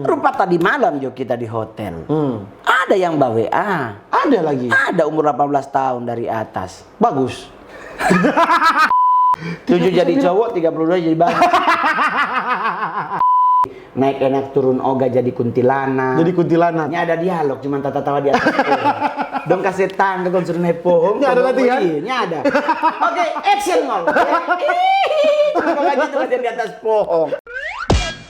Rupa tadi malam jo kita di hotel. Ada yang bawa WA. Ada lagi. Ada umur 18 tahun dari atas. Bagus. 7 jadi cowok, 32 jadi bang. Naik enak turun oga jadi kuntilanak. Jadi kuntilanak. Ini ada dialog, cuman tata tawa di atas pohon. Dong kasih tangga kon suruh naik pohon. Ini ada latihan. Ini ada. Oke, action ngol. Kok aja tuh di atas pohon.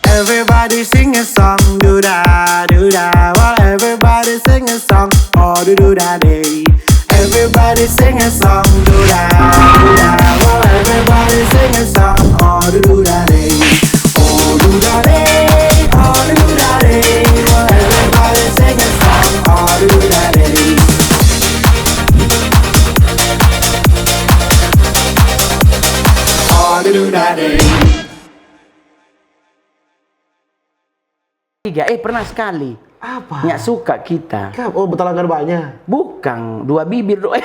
Everybody sing a song, do da do da. Well, everybody sing a song, oh do da day. Everybody sing a song, do da do da. Well, everybody sing a song, oh do da day. Oh do da day, oh do da day. Well, everybody sing a song, oh do da day. Oh do da day. Pernah sekali. Apa? Nggak suka kita. Oh, betalanggar banyak. Bukan, 2 bibir doang.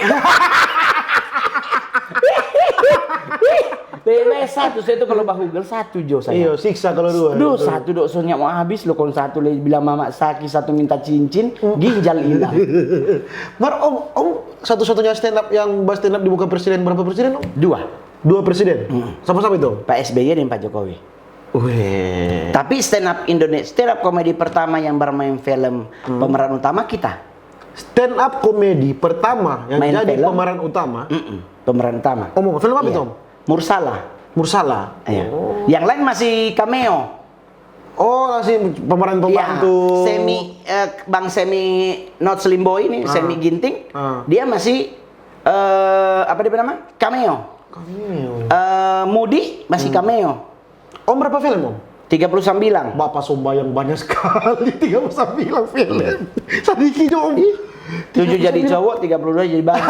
Satu, saya itu kalau bahugel 1 jo saya. Iya, siksa kalau 2. Duh, 1 dok soalnya mau habis lo kalau 1 bilang mama sakit, 1 minta cincin, ginjal hilang. Mar, om satu-satunya stand up yang bahas stand up di muka presiden berapa presiden om? 2. 2 presiden. Sama-sama itu. Pak SBY dan Pak Jokowi. Wih. Tapi stand up Indonesia, stand up komedi pertama yang bermain film pemeran utama kita. Stand up komedi pertama yang Main jadi film. pemeran utama. Pemeran utama. Om, film apa Iya. itu om? Mursala. Mursala. Iya. Yang lain masih cameo. Oh, masih pemeran pembantu. Bang Semi Not Slim Boy ini, Semi Ginting. Dia masih apa dia nama? Cameo. Mudi masih cameo. Om berapa film om? 39. Bapak Sombayang banyak sekali 39 film. Sedikit dong. 7 jadi cowok, 32 jadi bang.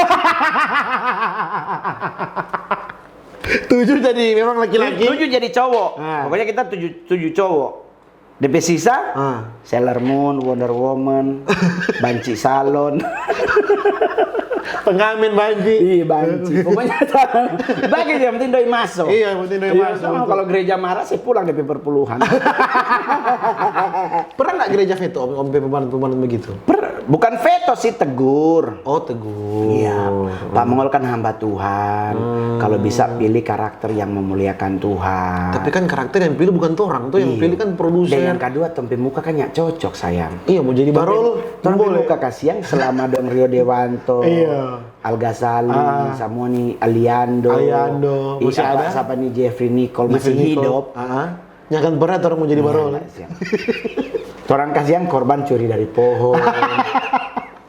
7 jadi memang laki-laki. 7 jadi cowok. Pokoknya kita 7 cowok. DP sisa Sailor Moon, Wonder Woman, Banci Salon. Pengamen banci. Iya banci. Pokoknya bagi yang penting doi masuk. Iya, yang penting doi masuk. Kalau gereja marah saya pulang DP perpuluhan. Pernah nggak gereja veto om pembantu begitu? Bukan veto sih, tegur. Oh, tegur. Iya, Pak Mongol kan hamba Tuhan. Kalau bisa pilih karakter yang memuliakan Tuhan. Tapi kan karakter yang pilih bukan orang, tuh yang pilih kan produser. Dan yang kedua, tempe muka kan nggak cocok sayang. Iya, mau jadi barol. Tempe muka kasihan selama dong Rio Dewanto. Iya. Al Ghazali, Samuani, Aliando. Masih ada? Siapa nih Jeffrey Nicole masih hidup. Jangan berat orang mau jadi barol. Orang kasihan korban curi dari pohon.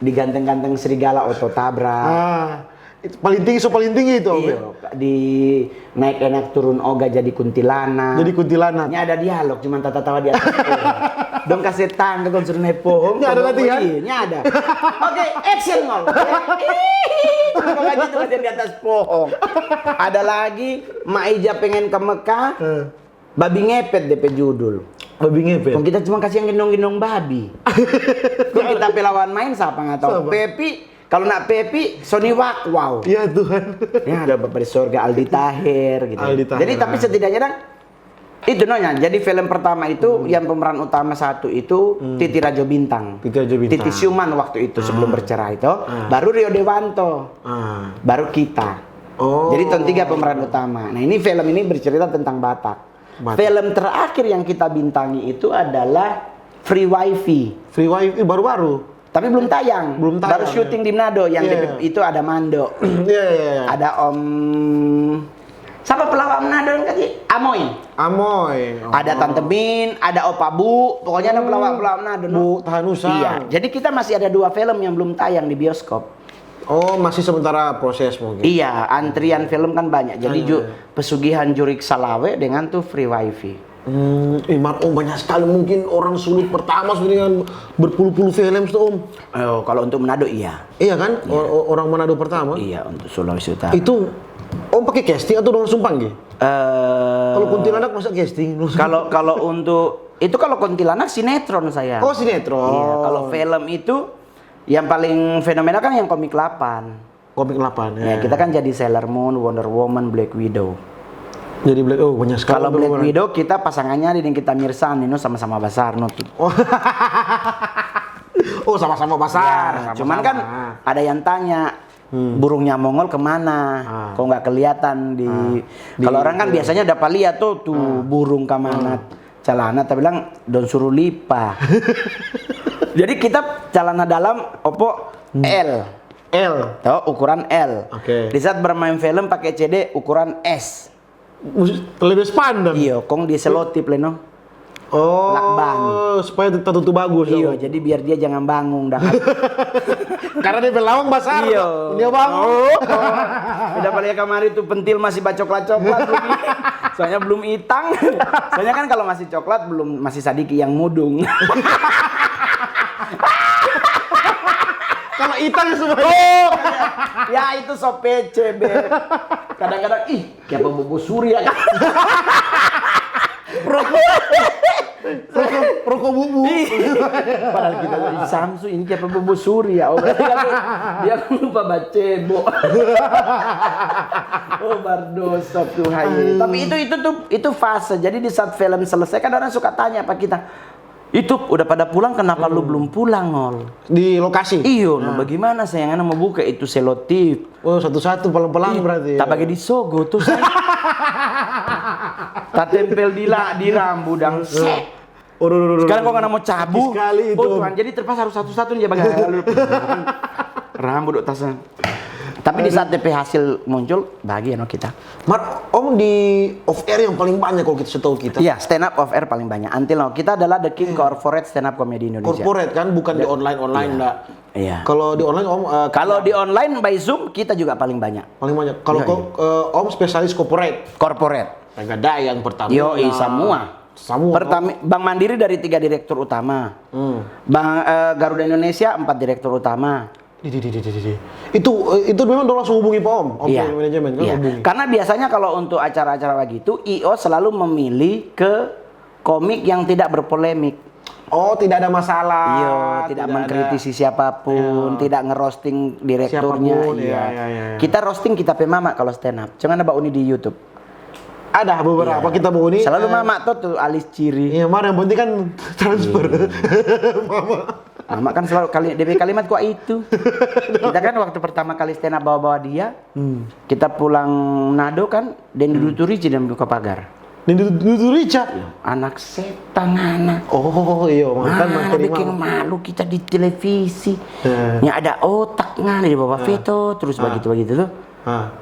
Diganteng-ganteng serigala auto tabrak. Itu paling tinggi itu. Iya, di naik enak turun oga jadi kuntilanak. Jadi kuntilanak. Ini ada dialog, cuman tata tawa di atas pohon. Dong kasih tangga kon suruh naik pohon. Ini ada latihan. Ini ada. Oke, action ngol. Kok aja tuh di atas pohon. Ada lagi Mak Ija pengen ke Mekah. Babi ngepet DP judul. Babi ngepet. Kok kita cuma kasih yang gendong-gendong babi. Kok kita pelawan main siapa nggak tahu. Pepi, kalau nak Pepi, Sony Wow. Iya Tuhan. Ya ada Bapak di Surga Aldi Tahir gitu. Aldi Tahir. Jadi tapi setidaknya kan itu nonya. Jadi film pertama itu yang pemeran utama 1 itu Titi Rajo Bintang. Titi Siuman waktu itu sebelum bercerai itu. Baru Rio Dewanto. Baru kita. Jadi tahun 3 pemeran utama. Nah ini film ini bercerita tentang Batak. Film terakhir yang kita bintangi itu adalah Free Wifi. Free Wifi baru-baru. Tapi belum tayang. Baru syuting di Manado yang itu ada Mando. Iya. Ada Om siapa pelawak Manado kan? Amoy. Ada Tante Min, ada Opa Bu, pokoknya ada pelawak Manado. Bu Tahanusa. Iya. Jadi kita masih ada 2 film yang belum tayang di bioskop. Oh, masih sementara proses mungkin. Iya, antrian film kan banyak. Jadi pesugihan Jurik Salawe dengan tuh Free Wifi. Banyak sekali mungkin orang sulit pertama dengan berpuluh-puluh film tuh om. Kalau untuk Manado iya. Iya kan? Iya. Orang Manado pertama. Iya, untuk Sulawesi Utara. Itu om pakai casting atau langsung panggil? Kalau kuntilanak masa casting? Kalau untuk itu kalau kuntilanak sinetron saya. Oh sinetron. Iya, kalau film itu yang paling fenomenal kan yang komik 8. Komik 8 ya. Kita kan jadi Sailor Moon, Wonder Woman, Black Widow. Jadi banyak sekali. Kalau Black Widow kita pasangannya dengan kita Mirsan, Nino sama-sama besar tuh. Oh sama-sama besar. Ya, cuman kan ada yang tanya burungnya Mongol kemana? Kok nggak kelihatan kalau orang kan biasanya dapat lihat tuh burung kemana celana, tapi bilang don suruh lipa. Jadi kita celana dalam Oppo L. Tahu ukuran L. Oke. Di saat bermain film pakai CD ukuran S. Lebih pandang. Iya, kong dia selotip leno. Oh, lakban. Supaya tertutup bagus. Iya, jadi biar dia jangan bangun dah. Karena dia belawang besar. Iya. Dia bangun. Udah balik kamari tuh pentil masih coklat-coklat. Soalnya belum itang. Soalnya kan kalau masih coklat belum masih sadiki yang mudung. Kalau itang semua. Ya itu so pece, Beb. Kadang-kadang kayak bobo surya kan. Rokok bubu. Padahal kita Samsu ini kayak bobo surya. Oh, berarti kan dia lupa bacebo. Oh, bardosop tuh hai. Tapi itu fase. Jadi di saat film selesai kan orang suka tanya apa kita. Itu udah pada pulang, kenapa lu belum pulang, Ngol? Di lokasi? Iyo, bagaimana sayangannya mau buka itu selotip. Oh, satu-satu pelan-pelan berarti. Tak bagi disogo tuh saya. Tak tempel di rambu dang. Sekarang kok nggak mau cabut? Sekali itu. Oh Tuhan, jadi terpaksa harus satu-satu nih ya bagi rambu dok tasnya. Tapi di saat DP hasil muncul, bahagia no kita. Mar, Om di off air yang paling banyak kalau kita setahu kita. Iya, stand up off air paling banyak. Until now, kita adalah the king corporate stand up comedy Indonesia. Corporate kan, bukan di online enggak. Iya. Kalau di online Om kalau di online by Zoom kita juga paling banyak. Paling banyak. Kalau Om spesialis corporate. Corporate. Pegadaian pertama. Yoi, semua. Pertama, Bank Mandiri dari 3 direktur utama. Bank Garuda Indonesia 4 direktur utama. Itu memang udah langsung hubungi Pak Om. Iya. Manajemen kan hubungi. Karena biasanya kalau untuk acara-acara begitu, IO selalu memilih ke komik yang tidak berpolemik. Oh, tidak ada masalah. Iya, tidak mengkritisi siapapun, tidak ngerosting direkturnya. Siapapun, Iya. iya. Kita roasting kita mama kalau stand up. Jangan ada Uni di YouTube. Ada beberapa kita mau ini. Selalu mama tuh alis ciri. Iya, yang penting kan transfer. Mama kan selalu DP kalimat kok itu. Kita kan waktu pertama kali stand up bawa-bawa dia, kita pulang Nado kan, dan duduk dan buka pagar. Dan duduk Rica. Anak setan anak. Oh iya, makan materi bikin malu kita di televisi. Ya ada otak ngana di bawah veto terus begitu tuh.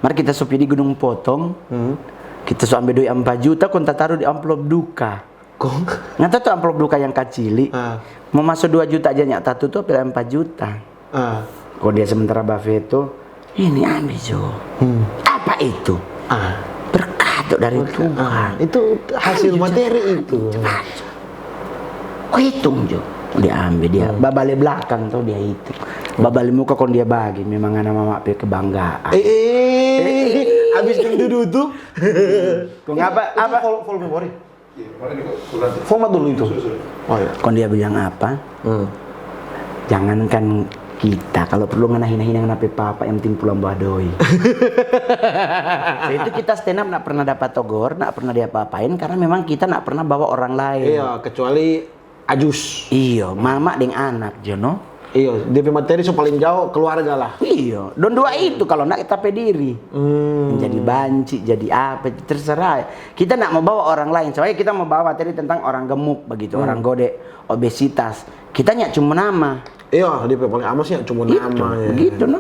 Mari kita sopi di Gunung Potong. Kita so ambil duit 4 juta, kita taruh di amplop duka. Ngata tuh amplop duka yang kecili. Mau masuk 2 juta aja nyata tuh pilih 4 juta. Kok dia sementara Buffetto, ini ambil Jo. Apa itu? Berkat dari Tuhan. Itu hasil materi itu. Oh hitung Jo. Dia ambil dia. Babale belakang tuh dia itu. Babale muka kon dia bagi. Memang anak mama kebanggaan. Abis duduk tuh. Kok ngapa? Apa? Full memory. Format dulu itu. Oh iya. Kon dia bilang apa? Jangankan kita, kalau perlu ngana-hina nape papa yang penting pulang bawa doi. So, itu kita stand up nak pernah dapat togor, nak pernah diapa-apain karena memang kita nak pernah bawa orang lain. Iya, kecuali Ajus. Iya, mama dengan anak, Jono. Iya, DP materi so paling jauh keluarga lah. Iya, don dua itu kalau nak kita pediri. Jadi banci, jadi apa, terserah. Kita nak mau bawa orang lain, soalnya kita mau bawa materi tentang orang gemuk begitu, orang gode, obesitas. Kita nyak cuma nama. Iya, DP paling amas ya cuma nama ya. Begitu, no.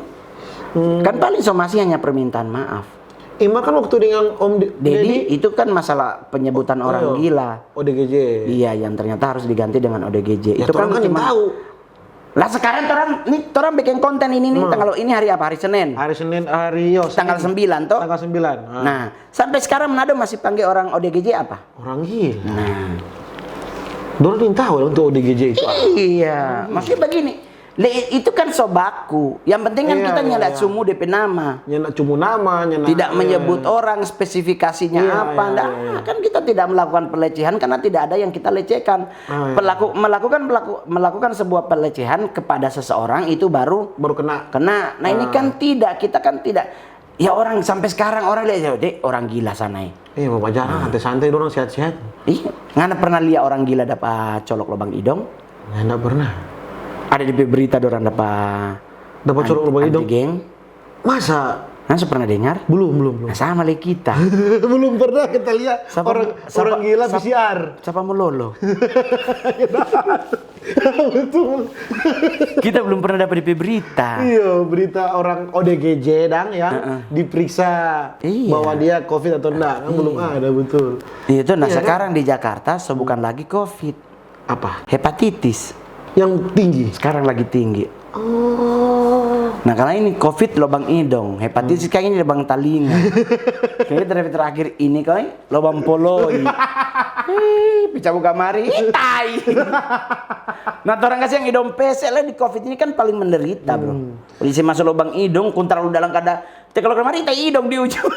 Kan paling somasi hanya permintaan maaf. Ima kan waktu dengan Om Dedi itu kan masalah penyebutan orang gila. ODGJ. Iya, yang ternyata harus diganti dengan ODGJ. Ya, itu kan cuma tahu. Lah sekarang orang bikin konten ini nih tanggal ini hari apa? Hari Senin. Hari Senin, tanggal 9 toh. Tanggal 9. Nah, sampai sekarang Manado masih panggil orang ODGJ apa? Orang gila. Nah. Dorang tahu untuk ODGJ itu. Iya, maksudnya begini. Itu kan sobaku. Yang penting kan kita nyelat sumu DP nama. Nyelat cuma nama, tidak menyebut orang spesifikasinya apa. Kan kita tidak melakukan pelecehan karena tidak ada yang kita lecehkan. Melakukan sebuah pelecehan kepada seseorang itu baru kena. Nah, ini kan tidak, kita kan tidak. Ya orang sampai sekarang orang lihat dek orang gila sana ya. Iya, Bapak jarang, santai-santai orang sehat-sehat. Ih, ngana pernah lihat orang gila dapat colok lubang hidung? Ya, enggak pernah. Ada di berita orang dapat Colok lubang hidung. geng. Masa? Nggak pernah dengar? Belum. Nah, sama lagi kita. Belum pernah kita lihat orang gila PCR. Siapa melolo? Betul. Kita belum pernah dapat di berita. Iya, berita orang ODGJ dang ya diperiksa Iya. bahwa dia COVID atau enggak, kan belum ada betul. Itu nah Iya, sekarang di Jakarta bukan lagi COVID, Apa? hepatitis. Yang tinggi. Sekarang lagi tinggi. Oh. Nah karena ini COVID lubang hidung, hepatitis kayak ini lubang telinga. Kayaknya terakhir ini lubang poloi. Pecah buka mari, tai. Nah orang kasih yang hidung pesek lah di COVID ini kan paling menderita bro. Polisi masuk lubang hidung, kun terlalu dalam kada. Kalau kemarin tai hidung di ujung.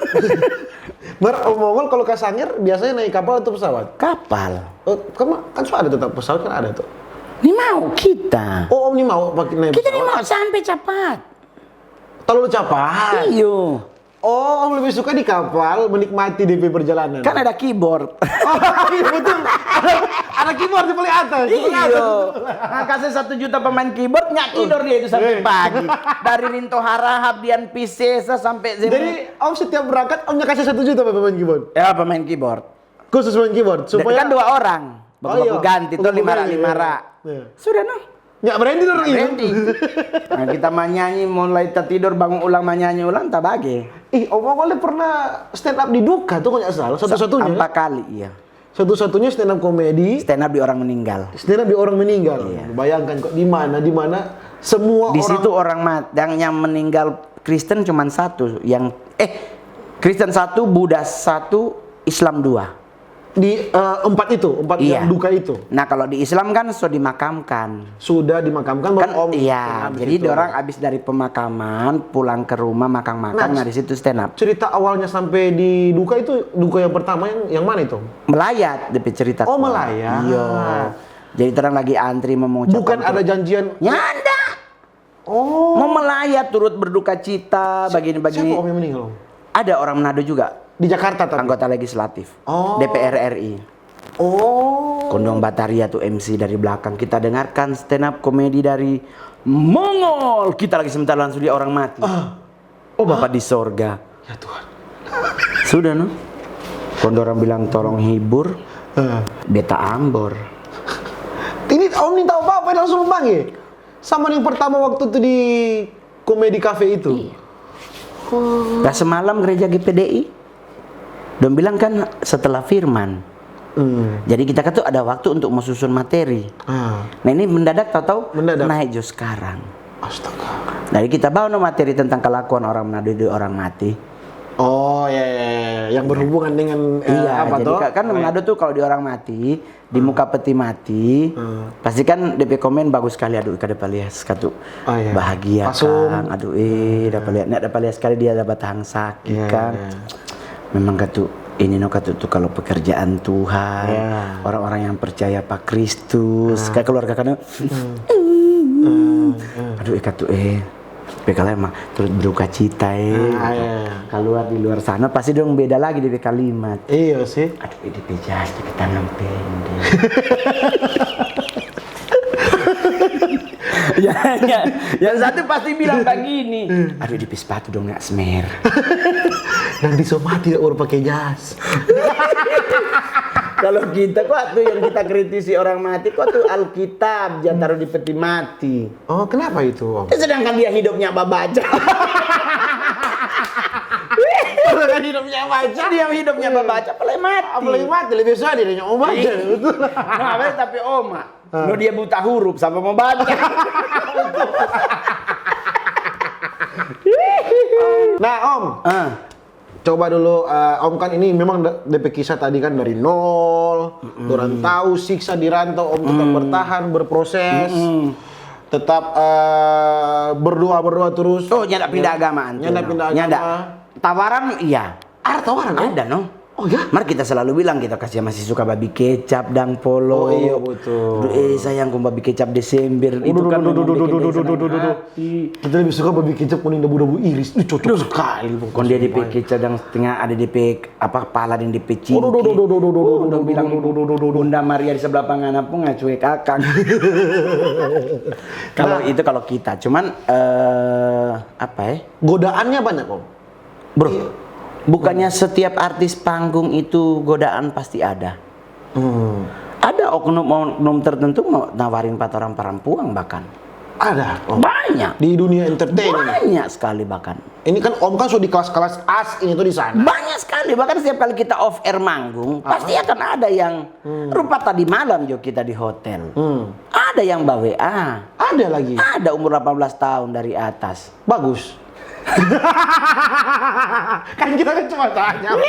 Ngomong kalau ke Sangir biasanya naik kapal atau pesawat? Kapal. Oh, kan sudah ada tetap pesawat kan ada tuh. Ini mau kita. Oh, Om ini mau pakai naik Kita pesawat? ini mau sampai cepat. Terlalu cepat. Iyo. Oh, Om lebih suka di kapal menikmati DP perjalanan. Kan ada keyboard. Oh, iya betul. Ada keyboard di paling atas. Iyo. Nah, kasih 1 juta pemain keyboard, nggak tidur dia itu sampai pagi. Dari Rinto Harahap, Dian Piscesa sampai Zemo. Jadi Om setiap berangkat Omnya kasih 1 juta pemain keyboard. Ya pemain keyboard. Khusus main keyboard supaya Kan 2 orang. Baku-baku ganti tuh 5 rak 5 rak. Iya. Sudah noh. Nggak berhenti dong ini. Berhenti. Nah, kita menyanyi mulai tertidur bangun ulang menyanyi ulang tak bagi. Om awalnya pernah stand up di Duka tuh kalau nggak salah. Satu-satunya. 4 kali iya. Satu-satunya stand up komedi. Stand up di orang meninggal. Stand up di orang meninggal. Iya. Bayangkan kok di mana semua Di orang. situ orang yang meninggal Kristen cuma 1, Kristen 1, Buddha 1, Islam 2. Di 4 Iya. yang duka itu. Nah kalau di Islam kan sudah dimakamkan. Sudah dimakamkan Kan baru Om. iya, stand up jadi di situ. orang abis dari pemakaman pulang ke rumah makan-makan, nah di situ stand up. Cerita awalnya sampai di duka itu duka yang pertama yang mana itu? Melayat DP cerita. Oh, melayat. Iya. Jadi terang lagi antri mengucapkan. Bukan ada janjian. Nyanda. Oh. Mau melayat turut berduka cita begini-begini. Siapa Om yang meninggal Om? Ada orang Manado juga. Di Jakarta tapi. Anggota legislatif. Oh. DPR RI. Oh. Kondong Bataria tuh MC dari belakang. Kita dengarkan stand up komedi dari Mongol. Kita lagi sebentar langsung dia orang mati. Oh Bapak di sorga. Ya Tuhan. Sudah no. Kondong orang bilang tolong hibur. Beta ambor. Ini Om nih tahu apa langsung memanggil. Sama yang pertama waktu itu di komedi cafe itu. Nah semalam gereja GPDI. Don bilang kan setelah firman. Jadi kita kan tuh ada waktu untuk menyusun materi. Nah ini mendadak tahu Mendadak. naik jo sekarang. Astaga. Jadi kita bawa no materi tentang kelakuan orang Manado di orang mati. Oh ya. Yang berhubungan dengan Iya, apa jadi toh? kan Manado tuh kalau di orang mati, di muka peti mati, pasti kan DP komen bagus sekali. Aduh, kada palias katu Iya. bahagia Pasung. kan. Aduh, dapat lihat, dapat palias sekali dia dapat tahan sakit Iya, kan. iya. Memang katu ini no katu tuh kalau pekerjaan Tuhan, Iya. orang-orang yang percaya Pak Kristus, kayak keluarga kadang, aduh katu kalau emang terus berduka cita iya. keluar di luar sana pasti dong beda lagi dari kalimat. Iya sih. Aduh, ini pejas di tangan pendek. ya. Yang satu pasti bilang begini. Aduh, di sepatu dong nggak smer. Nanti semua tidak baru pakai jas. Kalau kita kok tuh yang kita kritisi orang mati kok tuh Alkitab jangan taruh di peti mati. Oh, kenapa itu Om? Sedangkan dia hidupnya babaca. Kan hidupnya baca. Dia hidupnya babaca apalagi mati. Apalagi mati lebih susah dia nanya baca. Betul. Nah, tapi Oma, no dia buta huruf sama mau baca. Nah Om, coba dulu Om kan ini memang DP kisah tadi kan dari nol, orang tahu siksa di rantau Om tetap bertahan, berproses, tetap berdoa terus. Oh, nyanda pindah agama antum. Nyanda pindah agama. Nyanda. Tawaran iya. Ada tawaran Om? Ada no. Oh ya? Mari kita selalu bilang kita kasih masih suka babi kecap dan polo. Oh iya betul. Sayang kau babi kecap Desember itu kan Kita lebih suka babi kecap kuning debu-debu iris. Itu cocok sekali. Kon dia DP kecap yang setengah ada DP apa kepala dan DP cingki. Udah bilang Bunda Maria di sebelah pangana pun ngacuek kakak. Kalau itu kalau kita cuman apa ya? Godaannya banyak Om. Bro, bukannya setiap artis panggung itu godaan pasti ada. Ada oknum tertentu mau nawarin orang perempuan bahkan. Ada Om. Banyak. Di dunia entertainment. Banyak sekali bahkan. Ini kan Om kan sudah di kelas-kelas as ini tuh di sana. Banyak sekali. Bahkan setiap kali kita off air manggung, pasti akan ada yang rupa tadi malam jo kita di hotel. Ada yang bawa WA. Ada lagi. Ada umur 18 tahun dari atas. Bagus. Kan kita kan cuma tanya.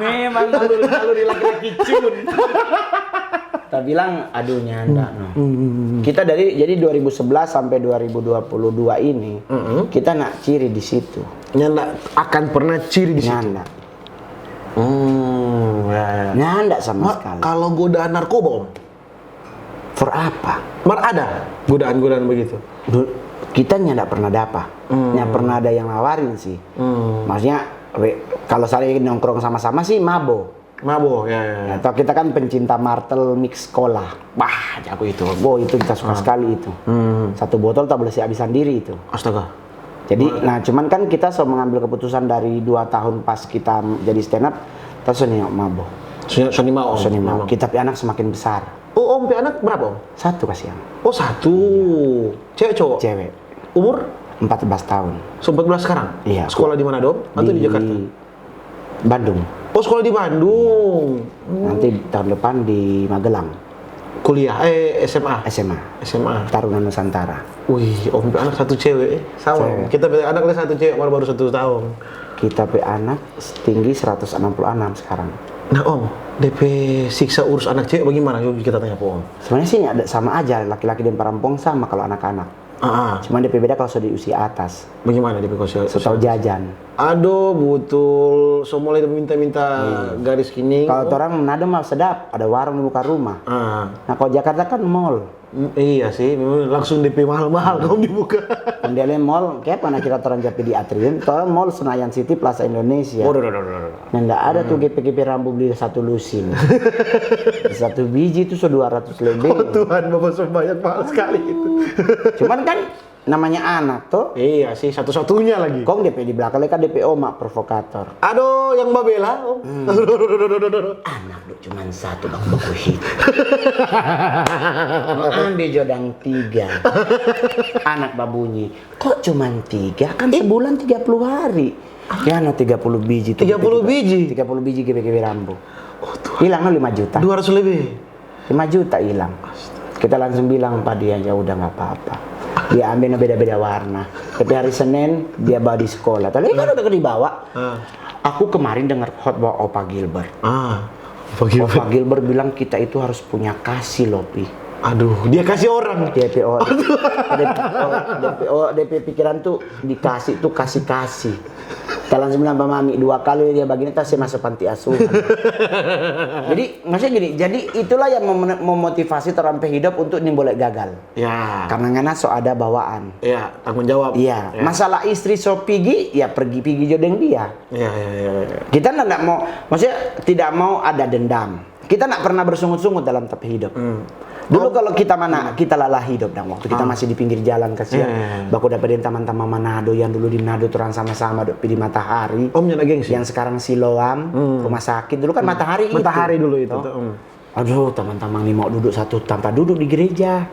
Memang naluri laki-laki cun. Kita bilang aduh nyanda no. Kita jadi 2011 sampai 2022 ini kita nak ciri di situ. Nyanda akan pernah ciri di situ. Nyanda. Ya. Nyanda sama sekali. Kalau godaan narkoba Om, For apa? ada godaan-godaan begitu. Kita nggak pernah dapat, nggak pernah ada yang nawarin sih. Maksudnya, kalau saya nongkrong sama-sama sih mabo. Ya. Atau kita kan pencinta martel mix cola. Wah, jago itu. Itu kita suka sekali itu. Satu botol tak boleh habisan diri itu. Astaga. Jadi, cuman kan kita selalu mengambil keputusan dari 2 tahun pas kita jadi stand up, kita seni mabo. Seni mau. Kita punya anak semakin besar. Oh Om, anak berapa Om? 1 kasihan. Oh 1. Cewek cowok? Cewek. Umur? 14 tahun. 14 sekarang? Iya. Sekolah di mana Dom? Atau di Jakarta? Bandung. Oh sekolah di Bandung. Nanti tahun depan di Magelang. Kuliah? SMA? SMA. Taruna Nusantara. Wih, Om anak 1 cewek. Sama. Cewek. Kita punya anak 1 cewek baru 1 tahun. Kita punya anak tinggi 166 sekarang. Nah Om, DP siksa urus anak cewek bagaimana? Yuk kita tanya Om. Sebenarnya sih ada sama aja, laki-laki dan perempuan sama kalau anak-anak. Cuma DP beda kalau sudah di usia atas. Bagaimana DP kalau Tahu jajan. Aduh, betul. So mulai minta-minta garis kini. Kalau orang Manado mah sedap, ada warung di muka rumah. Nah kalau Jakarta kan mall. Iya sih, memang langsung DP mahal-mahal kamu dibuka. Kemudian mall, kayak mana kita orang Japi di Atrium, kalau mall Senayan City Plaza Indonesia. Nah enggak ada tuh GP rambu beli 1 lusin. 1 biji itu 200 lebih. Oh Tuhan, Bapak banyak mahal sekali itu. Cuman kan namanya anak tuh. Iya sih, satu-satunya lagi. Kong DP di belakang kan DP Oma provokator. Aduh, yang Babela. Anak tuh cuman 1 bang baku hit. Ambil jodang 3. Anak babunyi. Kok cuman 3? Kan sebulan 30 hari. Ya no 30 biji tuh. 30 biji? 30 biji GP rambu. Hilang 5 juta. 200 lebih. 5 juta hilang. Kita langsung bilang Pak dia ya udah nggak apa-apa. Dia ambil beda-beda warna. Tapi hari Senin dia bawa di sekolah. Tapi kan udah dibawa. Aku kemarin dengar khotbah Opa Gilbert. Opa Gilbert bilang kita itu harus punya kasih loh Pi. Aduh, dia kasih orang. DP pikiran tuh dikasih tuh kasih. Kita langsung bilang Pak Mami 2 kali dia bagian tas masuk panti asuhan. Jadi maksudnya gini, jadi itulah yang memotivasi terampe hidup untuk ini boleh gagal. Ya. Karena ngana so ada bawaan. Ya, tanggung jawab. Iya. Ya. Masalah istri so pergi, ya pergi jodeng dia. Iya. Kita tidak mau, maksudnya tidak mau ada dendam. Kita tidak pernah bersungut-sungut dalam tapi hidup. Dulu kalau kita kita lelah hidup dan waktu kita masih di pinggir jalan kasihan. Baku dapetin teman-teman Manado yang dulu di Manado turun sama-sama di Matahari. Om nyana gengsi. Yang sekarang Siloam, rumah sakit. Dulu kan Matahari dulu itu. Aduh, teman-teman nih mau duduk satu tanpa duduk di gereja.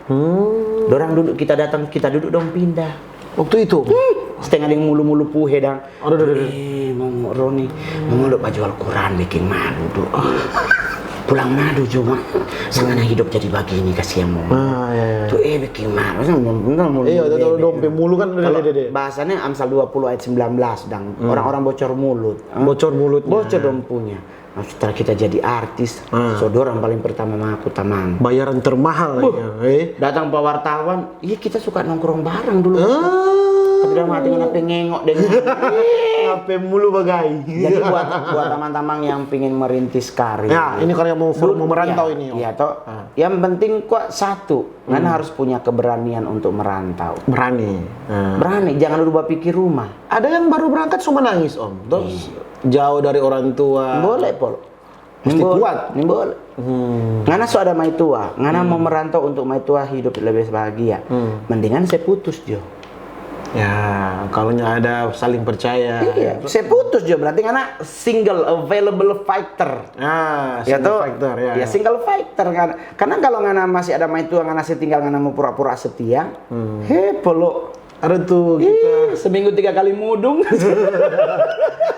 Dorang duduk, kita datang, kita duduk dong pindah. Waktu itu? Setengah yang mulu-mulu puhe dang. Aduh. Roni, mau lupa jual Quran bikin malu tuh. Pulang Manado cuma sengaja hidup jadi begini kasihan mau. Iya. Tuh bikin malu. Iya, dompe mulu kan kalau bahasanya Amsal 20 ayat 19 dang. Orang-orang bocor mulut. Bocor mulutnya. Bocor dompunya. Nah, setelah kita jadi artis, saudara yang paling pertama sama aku tamang. Bayaran termahal. Datang pak wartawan, iya kita suka nongkrong bareng dulu. sudah mati ngana pengengok dengan. HP mulu bagai. Jadi buat teman-teman yang pingin merintis karir. Ya, ini kalau yang mau merantau ini. Iya toh. Yang penting kok satu, ngana harus punya keberanian untuk merantau. Berani. Berani, jangan lupa pikir rumah. Ada yang baru berangkat cuma nangis Om. Terus jauh dari orang tua. Boleh, Pol. Mesti kuat. Ini boleh. Ngana so ada mai tua, ngana mau merantau untuk mai tua hidup lebih bahagia. Mendingan saya putus Jo. Ya, kalau ada saling percaya. Iya, saya putus Jo berarti ngana single available fighter. Single toh? fighter ya. Ya single fighter kan. Karena kalau ngana masih ada mai tua ngana tinggal ngana mau pura-pura setia. Polo. Ada tuh kita. Seminggu 3 kali mudung.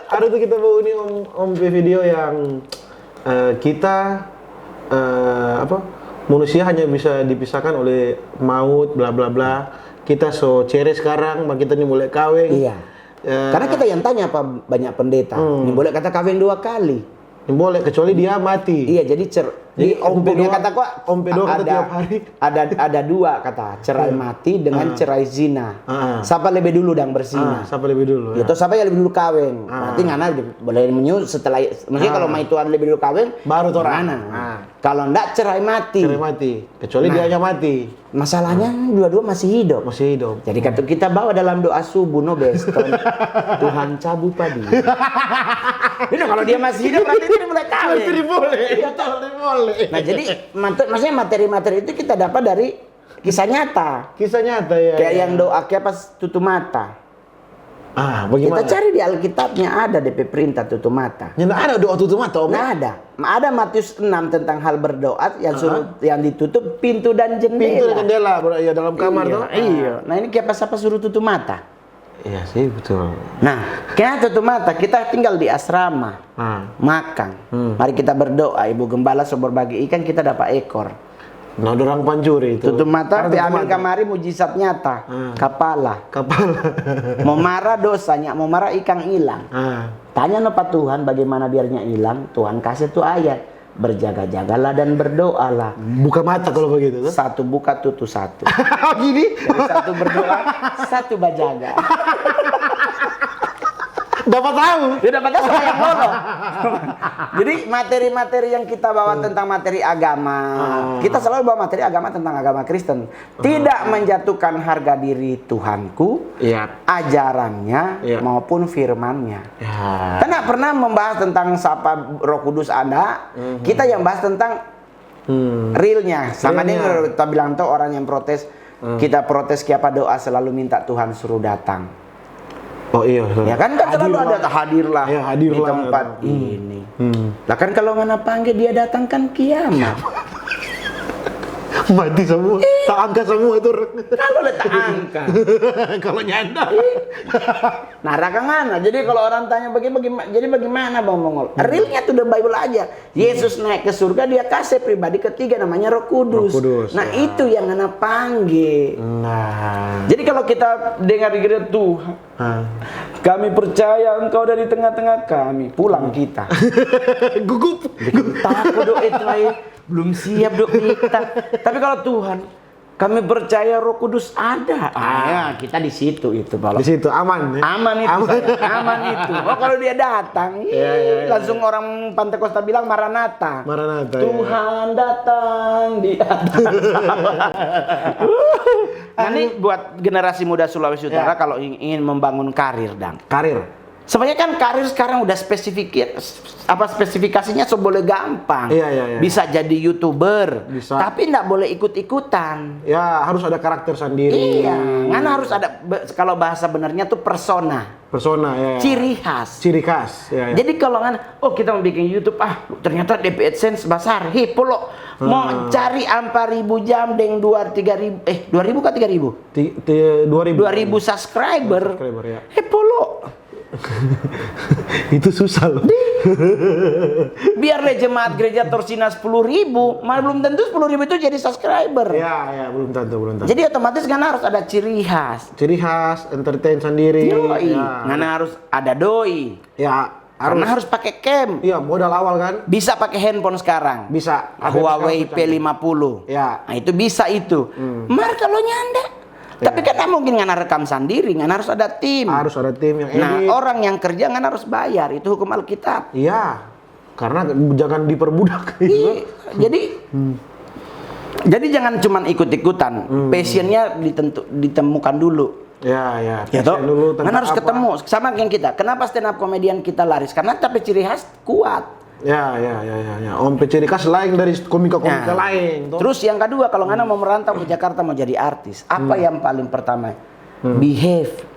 Ada tuh kita bawa ini om video yang kita manusia hanya bisa dipisahkan oleh maut bla bla bla. Kita so cerai sekarang, kita ini boleh kawin. Iya. Karena kita yang tanya apa banyak pendeta, ini boleh kata kawin 2 kali. Ini boleh kecuali dia mati. Iya, jadi Om P2 kata kok Om P2 kata tiap hari. Ada 2 kata, cerai mati dengan cerai zina. Siapa lebih dulu dang berzina? Siapa lebih dulu? Itu siapa yang lebih dulu kawin? Berarti ngana boleh setelah maksudnya kalau mai tuan lebih dulu kawin baru orang. Kalau enggak cerai mati. Cerai mati. Kecuali dia hanya mati. Masalahnya dua-dua masih hidup. Masih hidup. Jadi kita bawa dalam doa subuh no beston. Tuhan cabut padi. Ini kalau dia masih hidup berarti ini mulai kawin. Masih boleh. Iya, boleh. Nah, jadi maksudnya materi-materi itu kita dapat dari kisah nyata. Kisah nyata ya. Kayak yang doa kayak pas tutup mata. Bagaimana? Kita cari di Alkitabnya ada DP perintah tutup mata. Ya, ada doa tutup mata, Om. Nggak ada. Ada Matius 6 tentang hal berdoa yang suruh yang ditutup pintu dan jendela. Pintu dan jendela, ya dalam kamar iya, tuh. Iya. Nah, ini kayak pas apa suruh tutup mata. Iya sih, betul. Nah, kena tutup mata, kita tinggal di asrama, makan. Mari kita berdoa, Ibu Gembala so berbagi ikan, kita dapat ekor. Nah, orang pancuri itu. Tutup mata, ambil kamari mujizat nyata. Kapala. Mau marah dosanya, mau marah ikan hilang. Tanya napa Tuhan bagaimana biarnya hilang? Tuhan kasih tuh ayat. Berjaga-jagalah dan berdoalah. Buka mata kalau begitu tuh. 1 buka tutup 1. Gini? Jadi 1 berdoa, 1 berjaga. Dapat tahu. Dia dapat tahu yang ngono. Jadi materi-materi yang kita bawa tentang materi agama, kita selalu bawa materi agama tentang agama Kristen. Tidak menjatuhkan harga diri Tuhanku, ajarannya maupun firman-Nya. Karena pernah membahas tentang siapa Roh Kudus ada, kita yang bahas tentang realnya. Sama dia kita bilang tuh orang yang protes, kita protes siapa doa selalu minta Tuhan suruh datang. Oh iya. Ya kan selalu ada hadirlah di tempat ya. ini. Lah kan kalau ngana panggil dia datang kan kiamat. Mati semua. Tak angka semua itu. Kalau letak angka. Kalau nyanda. Nah, mana? Jadi kalau orang tanya bagaimana Bang Mongol? Realnya tuh the Bible aja. Yesus naik ke surga, dia kasih pribadi ketiga namanya Roh Kudus. Nah, itu yang ngana panggil. Nah. Jadi kalau kita dengar di gereja Tuhan, kami percaya Engkau dari tengah-tengah kami. Pulang kita. Gugup. Takut doa itu belum siap doa kita. Tapi kalau Tuhan, kami percaya Roh Kudus ada. Ya, kita di situ itu kalau. Di situ aman. Ya? Aman itu. Aman itu. Oh, kalau dia datang, langsung orang Pantekosta bilang Maranatha. Tuhan datang di atas. Nah, ini buat generasi muda Sulawesi Utara kalau ingin membangun karir dan karir. Sebenarnya kan karir sekarang udah spesifikasinya so boleh gampang. Iya. Bisa jadi YouTuber, bisa. Tapi nggak boleh ikut-ikutan. Ya, harus ada karakter sendiri. Iya, kan harus ada kalau bahasa benernya tuh persona. Ya. Ciri khas. Ya. Jadi kalau kita mau bikin YouTube, ternyata DP AdSense besar. Polo mau cari 4.000 jam deng 2.000 kah 3.000? 2.000 subscriber. Ya. Polo. Itu susah loh. Biar jemaat gereja Torsina 10.000, malah belum tentu 10.000 itu jadi subscriber. Ya, belum tentu. Jadi otomatis kan harus ada ciri khas, entertain sendiri. Kan harus ada doi. Ya, karena harus pakai cam. Iya, modal awal kan. Bisa pakai handphone sekarang. Bisa. Huawei P50. Ya. Nah, itu bisa itu. Mar kalau nyanda Tapi kan nggak mungkin ngana rekam sendiri, ngana harus ada tim. Harus ada tim yang Nah, edit. orang yang kerja ngana harus bayar, itu hukum Alkitab. Iya. Karena jangan diperbudak. Iya, jadi jangan cuman ikut-ikutan. Passionnya ditemukan dulu. Ya, ya. Ya toh, Dulu kan tentang harus apa. ketemu sama yang kita. Kenapa stand up komedian kita laris? Karena tapi ciri khas kuat. Ya. Om ciri khas lain dari komika-komika Nah, lain. Toh. terus yang kedua, kalau ngana mau merantau ke Jakarta mau jadi artis, apa yang paling pertama? Behave.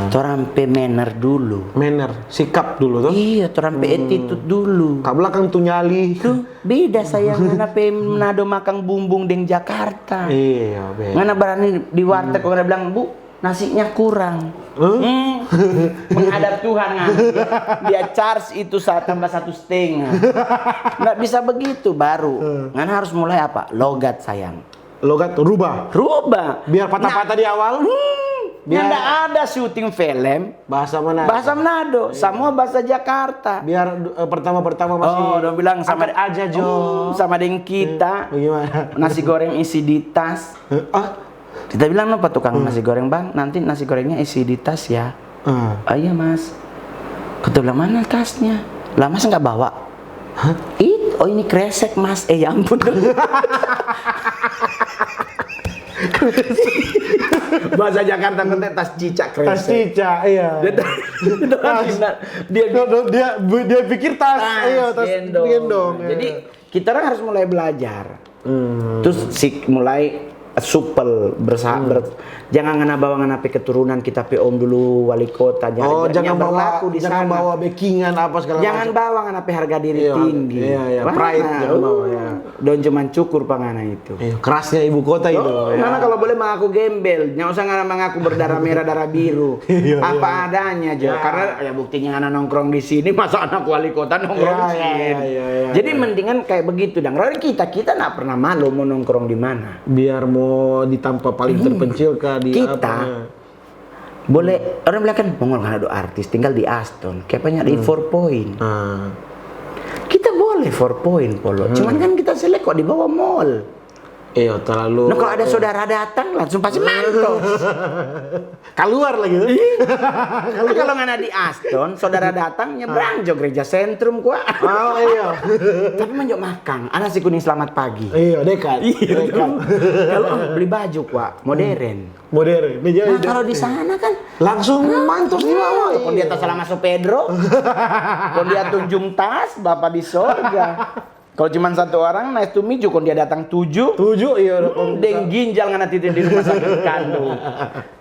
Torang pe manner dulu. Manner, sikap dulu tuh. Iya, torang pe attitude dulu. Ka belakang tuh nyali. Tuh, beda sayang ngana pe Manado makan bumbung deng Jakarta. Iya, beda. Ngana berani di warteg kok ngana bilang, "Bu, nasinya kurang." Menghadap Tuhan kan. Dia charge itu tambah 1,5. Nggak bisa begitu baru. Ngana harus mulai apa? Logat sayang. Logat rubah. Biar patah-patah di awal. Biar nggak ada syuting film Bahasa mana? bahasa Manado, semua bahasa Jakarta. Biar pertama-pertama masih. Oh, udah bilang sama angkat aja Jo. sama dengan kita. Bagaimana? Nasi goreng isi di tas. Kita bilang apa tukang nasi goreng, Bang? Nanti nasi gorengnya isi di tas ya. Oh iya Mas. Kita bilang mana tasnya? Lah Mas nggak bawa? Oh ini kresek Mas. Ya ampun. Bahasa Jakarta konten tas cicak kresek. Tas cicak, iya. Dia pikir tas, iya, tas gendong. Iya. Jadi kita orang harus mulai belajar. Terus mulai supel jangan ngana bawa ngana pe keturunan kita pe om dulu wali kota jangan berlaku di jangan sana. bawa backingan apa segala Jangan macam. bawa ngana pe harga diri tinggi. Iya, pride jangan bawa ya. Don cuman cukur pangana itu. Iya, kerasnya ibu kota itu. Mana kalau boleh mengaku gembel, nggak usah ngana mengaku berdarah merah darah biru. Apa adanya aja. Karena ya buktinya ngana nongkrong di sini, masa anak wali kota nongkrong di sini. Jadi mendingan kayak begitu dong. Kita nggak pernah malu mau nongkrong di mana. Biar mau ditampa paling terpencil kah di Kita apa? boleh orang bilang kan mongol nggak ada artis tinggal di Aston kayaknya di 4 Point. Kita boleh 4 Point polo. Cuman kan kita selek kok di bawah mall. Iya, terlalu. Nah kalau ada saudara datang langsung pasti mantos. Keluar lagi tuh. Nah, kalau nggak ada di Aston, saudara datang nyebrang jo gereja sentrum gua. Oh iya. Tapi menjok makan, nasi kuning selamat pagi. Iya, dekat. Kalau beli baju gua modern. Modern. Nah kalau di sana kan Langsung mantos di bawah. Kalau dia tas salah masuk Pedro, kalau dia tunjung tas, Bapak di sorga. Kalau cuma satu orang, nice to meet you. Kalau dia datang 7, iya. deng ginjal ngana titik di rumah sakit kandung.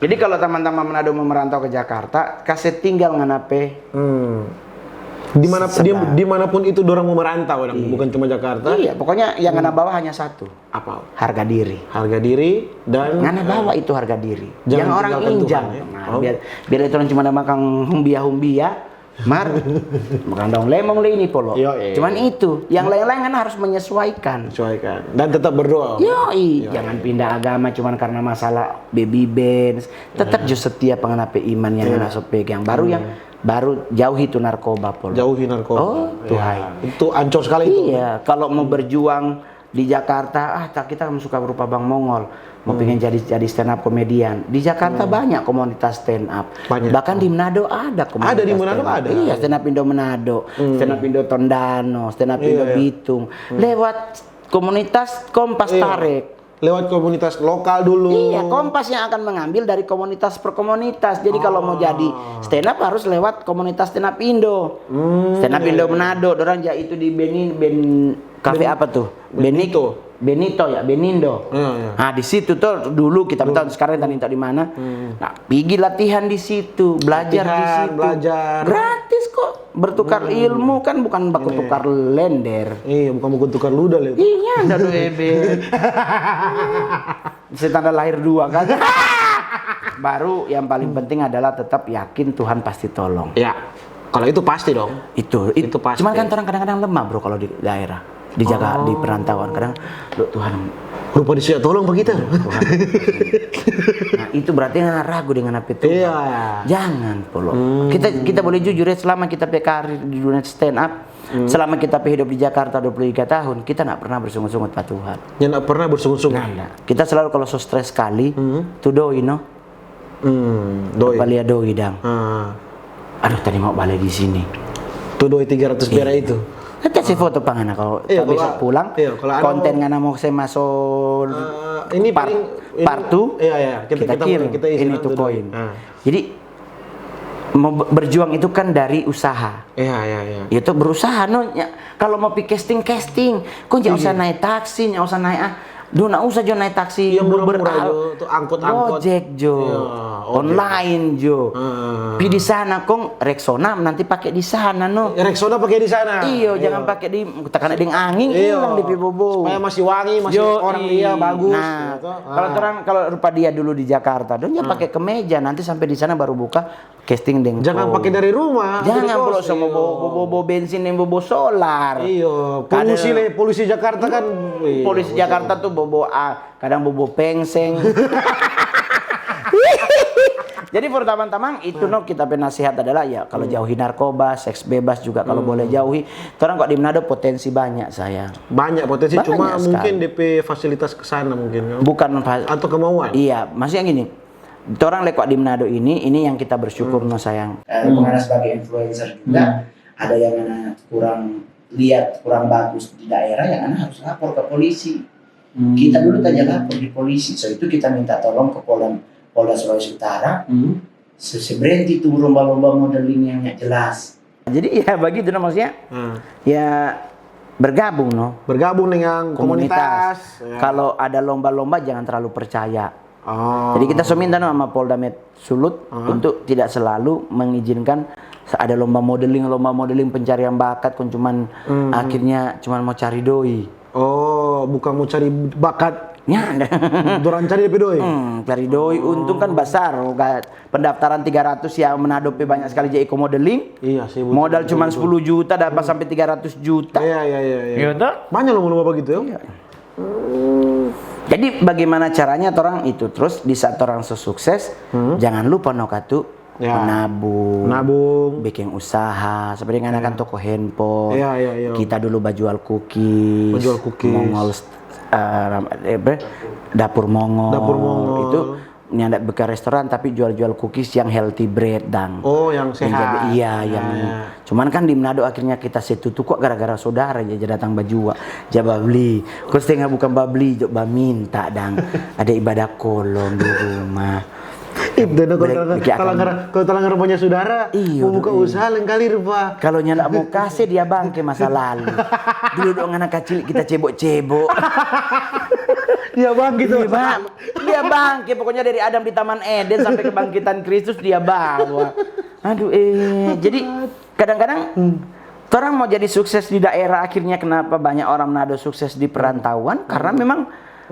Jadi kalau teman-teman Manado mau merantau ke Jakarta, kasih tinggal ngana pe. Dimanapun itu dorang mau merantau, bukan cuma Jakarta. Iya, pokoknya yang ngana bawa hanya satu. Apa? Harga diri. Harga diri dan Ngana bawa itu harga diri. Jangan Yang orang tinggalkan injang. Tuhan, ya. Nah, biar itu orang cuma makan humbia-humbia. Makan daun lemong ini polo. Cuman itu, yang lain-lain kan harus menyesuaikan. Dan tetap berdoa. Jangan pindah agama cuman karena masalah baby bands. Tetap just setia pengenapi iman yang ngana pegang. Baru jauhi itu narkoba polo. Jauhi narkoba. Oh, Tuhan. Itu ancur sekali itu. Iya, kalau mau berjuang di Jakarta, kita suka berupa Bang Mongol. Mau pengen jadi stand up komedian. Di Jakarta banyak komunitas stand up. Bahkan di Manado ada komunitas. Ada di Manado ada. Iya, stand up Indo Manado, stand up Indo Tondano, stand up Indo Bitung. Lewat komunitas Kompas Tarik. Lewat komunitas lokal dulu. Iya, Kompas yang akan mengambil dari komunitas per komunitas. Jadi kalau mau jadi stand up harus lewat komunitas stand up Indo. Stand up Indo Manado, orang ya itu di Cafe apa tuh? Benindo. Iya. Nah di situ tuh dulu kita tahu sekarang kita di mana. Nah pergi latihan di situ, belajar di situ. Gratis kok, bertukar ilmu kan bukan baku tukar lender. Iya, bukan buku tukar ludal itu. Iya, ada ebet. Tanda lahir 2 kan. Baru yang paling penting adalah tetap yakin Tuhan pasti tolong. Ya, kalau itu pasti dong. Itu pasti. Cuman kan orang kadang-kadang lemah bro kalau di daerah. Dijaga di perantauan kadang Tuhan lupa disiap tolong begitu. Nah itu berarti nggak ragu dengan apa itu. Iya. Jangan polo. Kita boleh jujur ya selama kita karir di dunia stand up Selama kita hidup di Jakarta 23 tahun, kita nggak pernah bersungut-sungut Pak Tuhan. Ya nggak pernah bersungut-sungut. Nggak. Kita selalu kalau so stres sekali, tuh doi no. Doi. Balia doi dang. Aduh tadi mau balik di sini. Tuh doi 300 perak itu. Kita kasih foto pangana kalau besok pulang. Iya, kalau konten ngana mau saya masuk ini part 2. Iya. Kita kirim. Kita isi Ini tuh nanti poin. doi. Jadi berjuang itu kan dari usaha. Iya. Itu berusaha no. Kalau mau pi casting, kok jangan usah naik taksi, jangan usah naik Duh, nggak usah jo naik taksi yang murah-murah jo, tuh angkot-angkot. Gojek jo, online jo. Pi di sana kong Rexona nanti pakai di sana no. Rexona pakai di sana. Iyo, jangan pakai di tekan ding angin hilang di pibobo. Supaya masih wangi, masih orang dia bagus. Nah, kalau rupa dia dulu di Jakarta, don dia pakai kemeja nanti sampai di sana baru buka casting deng. Jangan pakai dari rumah. Jangan kalau sama bobo bensin dan bobo solar. Iyo, polusi Jakarta kan. Polusi Jakarta tuh bobo kadang bobo pengseng. Jadi pertama-tama itu kita penasihat adalah ya kalau jauhi narkoba, seks bebas juga kalau boleh jauhi. Orang kok di Manado potensi banyak sayang. Banyak potensi, banyak cuma sekali. Mungkin DP fasilitas ke sana mungkin. Bukan atau kemauan. Iya, maksudnya gini. Orang lekok di Manado ini yang kita bersyukur no sayang. Karena sebagai influencer juga ada yang kurang lihat kurang bagus di daerah yang harus lapor ke polisi. Kita dulu tanya lapor di polisi, so itu kita minta tolong ke Polda Sulawesi Utara. Berhenti tuh lomba-lomba modeling yang nggak jelas. Jadi ya begitu no, maksudnya. Ya bergabung no. Bergabung dengan komunitas. Ya. Kalau ada lomba-lomba jangan terlalu percaya. Jadi kita minta no sama Polda Met Sulut untuk tidak selalu mengizinkan ada lomba modeling pencarian bakat kan cuman akhirnya cuman mau cari doi. Oh, bukan mau cari bakat. Ya, dorang cari DP doi. Cari doi untung kan besar. Pendaftaran 300 yang Manado banyak sekali jadi modeling. Iya sih. Modal cuma 10 juta dapat sampai 300 juta. Iya. Gitu. Banyak lomba-lomba begitu ya. Iya. Jadi bagaimana caranya orang itu terus di saat orang sukses jangan lupa nokatu menabung, bikin usaha, seperti nganakan toko handphone. Iya. Kita dulu jual cookies, Mongol, dapur Mongol. Itu nyandak buka restoran tapi jual-jual cookies yang healthy bread dang. Oh, yang sehat. Cuman kan di Manado akhirnya kita setutu kok gara-gara saudara aja datang baju jaba beli. Kok setengah bukan babli, coba minta dang. Ada ibadah kolong di rumah. Itu kalau talanggar punya saudara mau buka usaha lain kali rupa. Kalau nyandak mau kasih dia bangke masa lalu. Dulu dong anak kecil kita cebok-cebok. Dia bangkit tuh. Dia bangkit pokoknya dari Adam di Taman Eden sampai kebangkitan Kristus dia bawa. Aduh jadi kadang-kadang orang mau jadi sukses di daerah akhirnya kenapa banyak orang Manado sukses di perantauan karena memang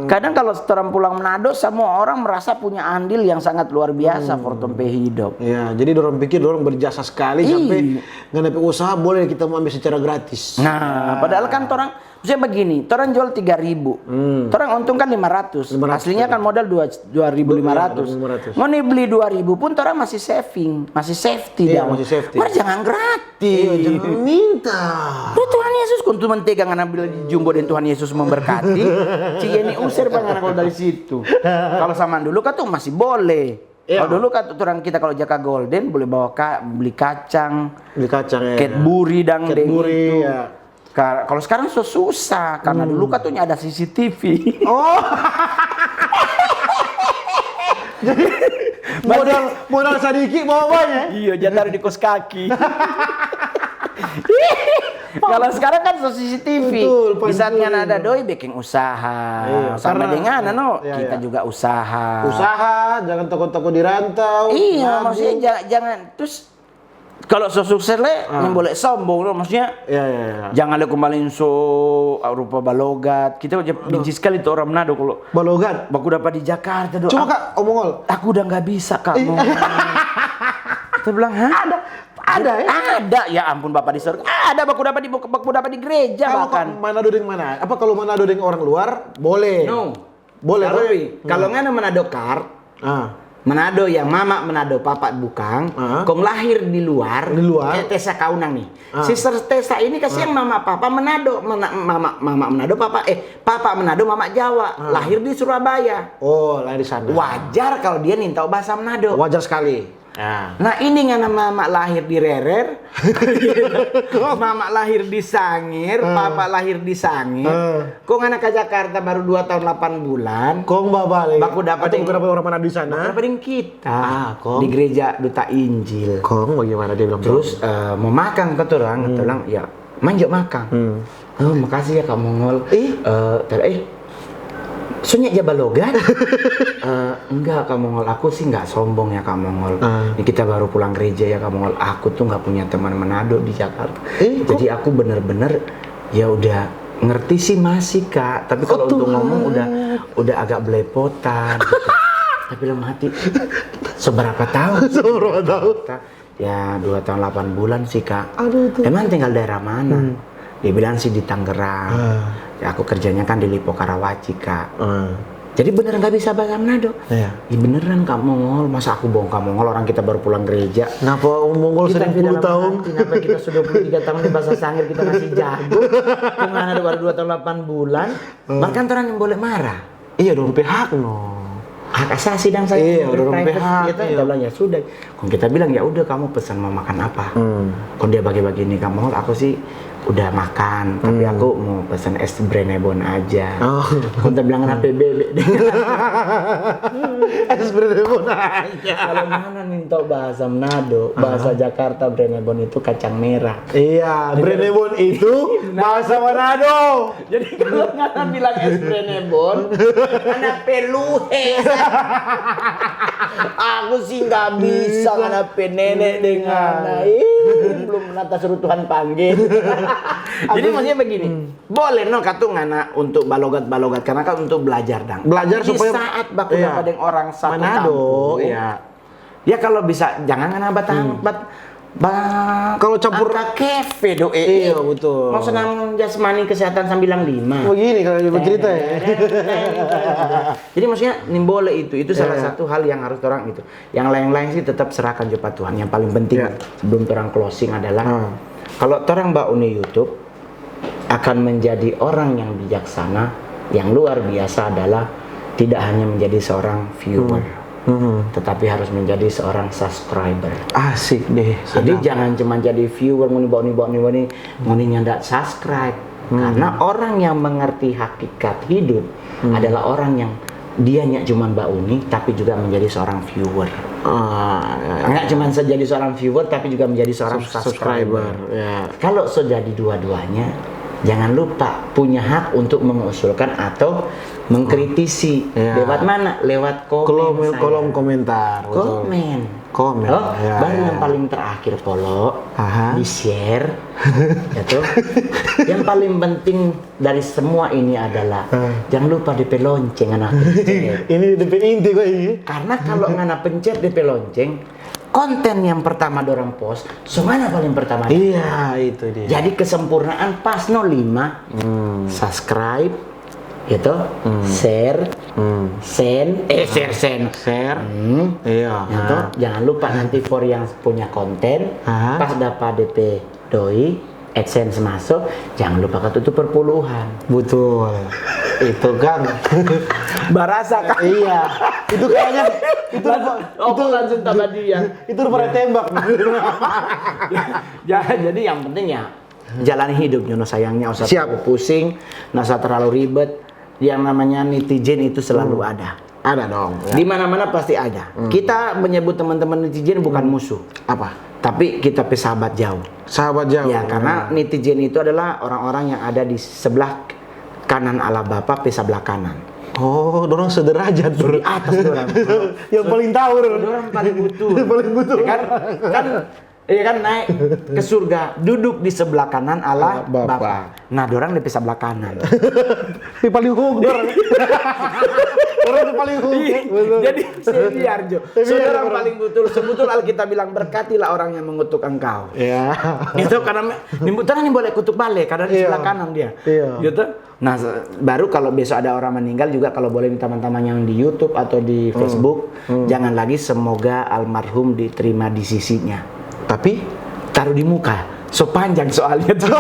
kadang kalau orang pulang Manado semua orang merasa punya andil yang sangat luar biasa for tempe hidup. Ya, jadi dorong pikir dorong berjasa sekali sampai nggak dapat usaha boleh kita mau ambil secara gratis. Nah, padahal kan orang misalnya begini, orang jual 3.000, orang untung kan 500. Aslinya kan modal 2.500. Mau nih beli 2.000 pun orang masih saving, masih safety. Iya, masih safety. Mar jangan gratis. Iya, jangan minta. Tuh Tuhan Yesus kuntu mentega ngan ambil jumbo dan Tuhan Yesus memberkati. Ciyeni usir bang kalau dari situ. Kalau zaman dulu kan tuh masih boleh. Kalau dulu kan orang kita kalau Jaka Golden boleh bawa beli kacang. Beli kacang ya. Cadbury dang Cadbury ya. Kalau sekarang susah karena dulu katanya ada CCTV. Oh. Jadi modal sedikit bawa banyak. Iya, jangan di kos kaki. Kalau sekarang kan CCTV. Di saat ada doi bikin usaha. Sama dengan kita juga usaha. Usaha, jangan toko-toko di rantau. Iya, maksudnya jangan terus kalau sukses yang boleh sombong maksudnya. Jangan kembali rupa balogat. Kita benci sekali tuh orang Manado kalau balogat. Baku dapat di Jakarta doh. Cuma Kak, omongol. Aku udah nggak bisa kamu. Kita bilang, ada ya? Ada, ya ampun Bapak di surga. Ada baku dapat di gereja kalau bahkan. Manado dengan mana? Apa kalau Manado dengan orang luar boleh? No. Boleh. Kalau nggak Manado card. Manado yang mama Manado, papa Bukang, kong lahir di luar. Kayak Tessa Kaunang nih. Sister Tessa ini kasih yang mama papa Manado, mama Manado, papa Manado, mama Jawa, lahir di Surabaya. Oh, lahir di sana. Wajar kalau dia nintau bahasa Manado. Wajar sekali. Nah ini ngana mama lahir di Rerer, mama lahir di Sangir, papa lahir di Sangir. Kok ngana ke Jakarta baru 2 tahun 8 bulan. Kong babale. Baku dapat berapa orang mana di sana? Dapat kita di gereja Duta Injil. Kong bagaimana dia bilang? Terus mau makan kata orang, ya manjak makan. Oh makasih ya Kak Mongol. Soalnya aja balogan. Enggak Kak Mongol, aku sih nggak sombong ya Kak Mongol. Ini kita baru pulang gereja ya Kak Mongol. Aku tuh nggak punya teman Manado di Jakarta. Jadi aku bener-bener ya udah ngerti sih masih Kak. Tapi kalau untuk ngomong udah agak belepotan. Gitu. Tapi dalam hati seberapa tahun? Ya 2 tahun 8 bulan sih Kak. Emang tinggal daerah mana? Dia bilang sih di Tangerang. Ya aku kerjanya kan di Lipo Karawaci Kak. Jadi bener nggak bisa bahasa Manado? Iya. Ya beneran Kak Mongol, masa aku bohong Kak Mongol, orang kita baru pulang gereja. Kenapa Mongol 1000 tahun? Kenapa kita sudah 23 tahun di bahasa Sangir kita masih jago? Kemana ada baru 2 tahun 8 bulan? Bahkan orang yang boleh marah. Iya dong, pihak no. Hak asasi dan saya. Iya, udah PH. Kita bilang ya sudah. Kalau kita bilang ya udah kamu pesan mau makan apa? Kalau dia bagi-bagi ini Kak Mongol, aku sih udah makan, tapi aku mau pesan es Brenebon aja. Kalau dia bilang kenapa bebek? Es Brenebon aja. Kalau mana minta bahasa Manado, bahasa Jakarta Brenebon itu kacang merah. Iya, Brenebon itu bahasa Manado. Jadi kalau nggak bilang es Brenebon, anak peluhe. Aku sih nggak bisa anak nenek dengan belum menata suruh Tuhan panggil. Jadi maksudnya begini, boleh no katung anak untuk balogat karena kan untuk belajar dang. Belajar tapi supaya saat baku dapat orang satu Manado, kampung, ya kalau bisa jangan anak kalau campur kefe do iya betul. Mau senang jasmani kesehatan sambil 5. Begini kalau bercerita ya. Jadi maksudnya boleh itu salah satu hal yang harus orang itu. Yang lain-lain sih tetap serahkan kepada Tuhan. Yang paling penting sebelum orang closing adalah kalau orang mbak uni YouTube akan menjadi orang yang bijaksana, yang luar biasa adalah tidak hanya menjadi seorang viewer, tetapi harus menjadi seorang subscriber. Asik deh. Jadi jangan cuma jadi viewer, ngoni nyandak subscribe. Karena orang yang mengerti hakikat hidup adalah orang yang dia nyak cuma Mbak Uni, tapi juga menjadi seorang viewer. Nggak cuma jadi seorang viewer, tapi juga menjadi seorang subscriber. Kalau sudah jadi dua-duanya, jangan lupa punya hak untuk mengusulkan atau mengkritisi. Lewat mana? Lewat kolom komentar. Komen. Baru yang paling terakhir di share. Yang paling penting dari semua ini adalah jangan lupa DP lonceng anak pencet. Ini DP inti kok ini. Karena kalau anak pencet DP lonceng, konten yang pertama dorang post, semuanya paling pertama. Iya, itu dia. Jadi kesempurnaan pas 05, subscribe, gitu, share, send. Iya. Gitu. Jangan lupa nanti for yang punya konten, pas dapat DP doi, AdSense masuk, jangan lupa ketutup perpuluhan. Betul. Itu kan. Barasa kan? Iya. Itu kayaknya itu langsung tambah dia. Itu pada tembak. Jadi yang penting ya jalani hidup Nyono sayangnya, usah terlalu pusing, nggak usah terlalu ribet. Yang namanya netizen itu selalu ada. Ada dong. Di mana-mana pasti ada. Kita menyebut teman-teman netizen bukan musuh. Apa? Tapi kita sahabat jauh. Sahabat jauh. Ya, karena netizen itu adalah orang-orang yang ada di sebelah kanan Allah Bapa, sebelah kanan. Oh, dorong sederajat bro. Di atas dorang. Yang paling tahu dorang paling butuh. Paling butuh. Iya kan naik ke surga, duduk di sebelah kanan Allah Bapa. Nah, dorang di sebelah kanan. Paling hugdor. Orang paling betul. Jadi biar Jo. Saudara yang paling betul. Sebetul Alkitab bilang berkatilah orang yang mengutuk engkau. Iya. Itu karena nimbutan ini boleh kutuk balik karena di sebelah kanan dia. Iya. Gitu. Nah, baru kalau besok ada orang meninggal juga kalau boleh teman-teman yang di YouTube atau di Facebook, jangan lagi semoga almarhum diterima di sisinya. Tapi Taruh di muka. So panjang soalnya tuh.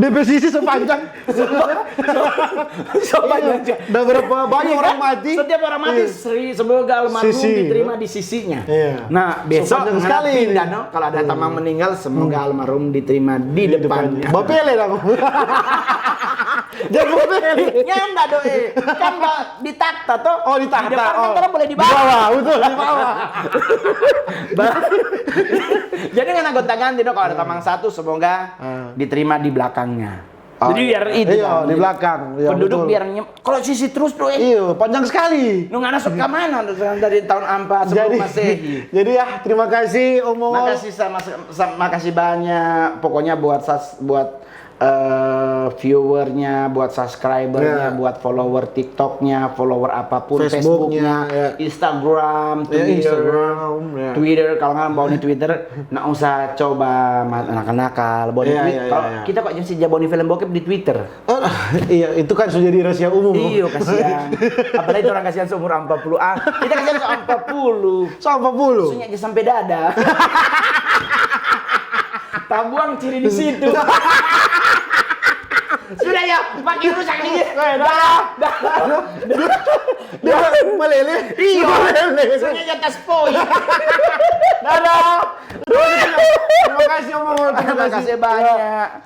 deposisi sepanjang. So panjang. Udah berapa banyak orang mati? Setiap orang mati semoga almarhum Sisi. diterima di sisinya. Iya. Nah, besok Sepanjang sekali. pindah no, kalau ada tamang meninggal semoga almarhum diterima di depannya. Bapele dong. Jangan bapele. Nyanda doe. Kan di takta toh. Oh, di tahta. Di depan kan orang boleh di Di bawah, bawah. betul, di bawah. Jadi kan anggota ganti no, kalau ada tamang satu semoga diterima di belakangnya. Jadi biar itu iya, kan. di belakang. Iya, Penduduk betul. biar kalau sisi terus doe. Iya, panjang sekali. Lu nggak masuk ke mana dari tahun 4 sebelum Masehi. Jadi ya, terima kasih Om Mongol. Makasih banyak. Pokoknya buat viewernya, buat subscribernya, buat follower TikToknya, follower apapun, Facebooknya, Instagram, Twitter. Kalau nggak mau di Twitter, nggak usah coba nakal-nakal. Kalau kita kok jadi Jaboni film bokep di Twitter. Iya, itu kan sudah jadi rahasia umum. Iya, kasihan. Apalagi orang kasihan seumur 40. Kita kasihan seumur 40. Sampai 40. Sunya aja sampai dada. Tabuang ciri di situ. Sudah ya, makin rusak nih. Dah. Dia meleleh. Iya. Meleleh. Sunya atas poin. Dadah. Terima kasih Om Mongol. Terima kasih banyak.